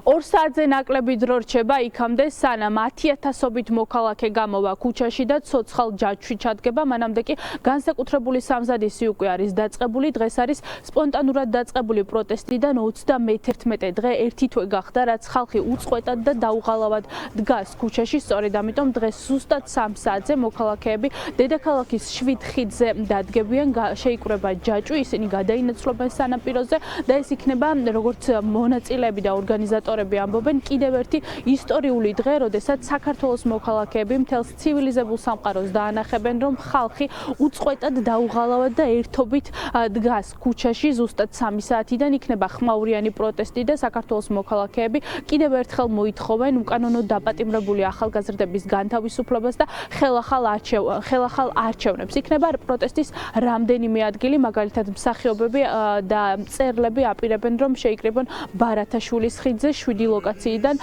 2 საათზე ნაკლები დრო რჩება იქამდე, სანამ 10,000-ობით მოქალაქე გამოვა ქუჩაში და ცოცხალ ჯაჭვში ჩადგება. მანამდე კი განსაკუთრებული სამზადისი უკვე არის დაწყებული. დღეს არის სპონტანურად დაწყებული პროტესტიდან 31 დღე ერთი თვე გახდა, რაც ხალხი უწყვეტად და დაუღალავად დგას ქუჩაში. სწორედ ამიტომ დღეს ზუსტად 3 საათზე მოქალაქეები დედაქალაქის 7 ხიდზე დადგებიან. შეიკრება ჯაჭვი, ისინი გადაინაცვლებენ სანაპიროზე და ეს იქნება, როგორც მონაწილეები და ორგანიზატორები ამბობენ, კიდევ ერთი ისტორიული დღე, როდესაც საქართველოს მოქალაქეები მთელს ცივილიზებულ სამყაროს დაანახებენ, რომ ხალხი უწყვეტად, დაუღალავად და ერთობით დგას ქუჩაში. ზუსტად 3 საათიდან იქნება ხმაურიანი პროტესტი და საქართველოს მოქალაქეები კიდევ ერთხელ მოითხოვენ უკანონო დაპატიმრებული ახალგაზრდების განთავისუფლებას და ხელახალ არჩევნებს. იქნება პროტესტის რამდენიმე ადგილი, მაგალითად მსახიობები და მწერლები აპირებენ, რომ შეიკრიბონ ბარათაშვილის ხიდზე 7 ლოკაციიდან.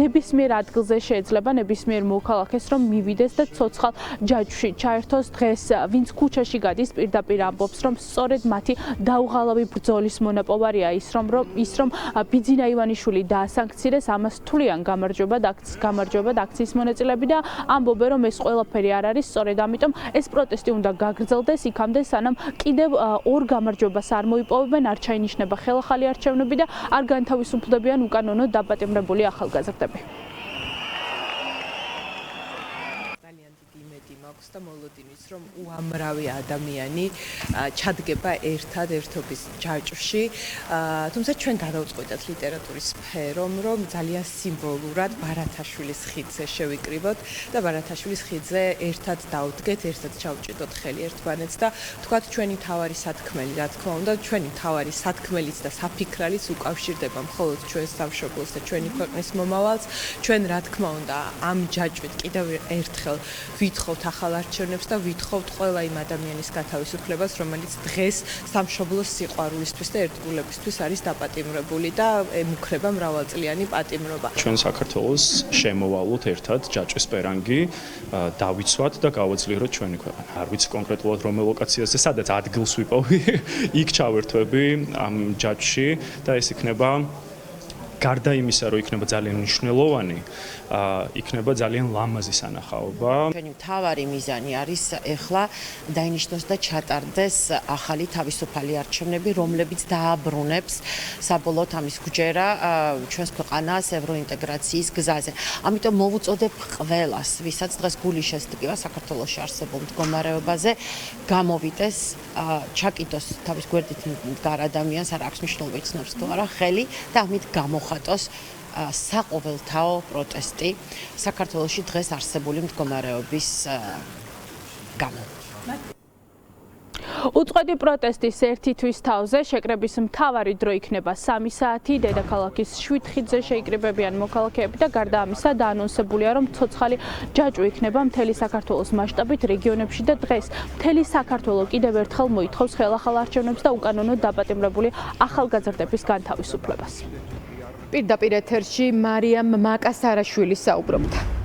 ნებისმიერ ადგილზე შეიძლება ნებისმიერ მოქალაქეს რომ მივიდეს და ცოცხალ ჯაჭვში ჩაერთოს. დღეს ვინც ქუჩაში გადის, პირდაპირ ამბობს, რომ სწორედ მათი დაუღალავი ბრძოლის მონაპოვარია ის, რომ ბიძინა ივანიშვილი დაასანქცირეს. ამას თვლიან გამარჯვებად აქციის მონაწილეები და ამბობენ, რომ ეს ყველაფერი არ არის. სწორედ ამიტომ ეს პროტესტი უნდა გაგრძელდეს იქამდე, სანამ კიდევ ორ გამარჯვებას არ მოიპოვებენ, არ ჩაინიშნება ხელახალი არჩევნები და არ განთავისუფლდებიან უკანონო დაპატიმრებული ახალგაზრდები. და მოლოდინის, რომ უამრავი ადამიანი ჩადგება ერთად ერთობის ჯაჭვში. თუმცა ჩვენ გადავწყვეტეთ ლიტერატურის სფერომ, რომ ძალიან სიმბოლურად ბარათაშვილის ხიდზე შევიკრიბოთ და ბარათაშვილის ხიდზე ერთად დავდგეთ, ერთად ჩავჭიდოთ ხელი ერთმანეთს და თქვათ ჩვენი თავარი სათქმელი, რა თქმა უნდა, ჩვენი თავარი სათქმელიც და საფიქრალიც უკავშირდება მხოლოდ ჩვენს სამშობლოს და ჩვენი ქვეყნის მომავალს. ჩვენ, რა თქმა უნდა, ამ ჯაჭვით კიდევ ერთხელ ვითხოვთ ახალ არჩევნებს და ვითხოვთ ყველა იმ ადამიანის გათავისუფლებას, რომელიც დღეს სამშობლოს სიყვარულისთვის და ერთგულებისთვის არის დაპატიმრებული და ემუქრება მრავალწლიანი პატიმრობა. ჩვენ საქართველოს შემოვალოთ ერთად ჯაჭვის პერანგი, დავიცვათ და გავაძლიეროთ ჩვენი ქვეყანა. არ ვიცი კონკრეტულად რომელ ლოკაციაზე, სადაც ადგილს ვიპოვი, იქ ჩავერთვები ამ ჯაჭვში და ეს იქნება გარდა იმისა, რომ იქნება ძალიან მნიშვნელოვანი, იქნება ძალიან ლამაზი სანახაობა. ჩვენი მთავარი მიზანი არის ეხლა დაინიშნოს და ჩატარდეს ახალი თავისუფალი არჩევნები, რომლებიც დააბრუნებს საბოლოოდ ამის გვჯერა ჩვენს ქვეყანას ევროინტეგრაციის გზაზე. ამიტომ მოვუწოდებ ყველას, ვისაც დღეს გული შესდგება საქართველოში არსებულ მდგომარეობაზე, გამოვიდეს, ჩაკიდოს თავის გვერდით მდგარ ადამიანს, არ აქვს მნიშვნელობა იცნობს თუ არა, ხელი და ამით გამოხატოს საყოველთაო პროტესტი საქართველოში დღეს არსებული მდგომარეობის გამო. უწყვეტი პროტესტის ერთი თვის თავზე შეკრების მთავარი დრო იქნება 3 საათი. დედაქალაქის 7 ხიდზე შეიკრიბებიან მოქალაქეები და გარდა ამისა დაანონსებულია, რომ ცოცხალი ჯაჭვი იქნება მთელი საქართველოს მასშტაბით რეგიონებში და დღეს მთელი საქართველო კიდევ ერთხელ მოითხოვს ხელახალ არჩევნებს და უკანონო დაპატიმრებული ახალგაზრდების განთავისუფლებას. პირდაპირ ეთერში მარიამ მაკასარაშვილი საუბრობდა.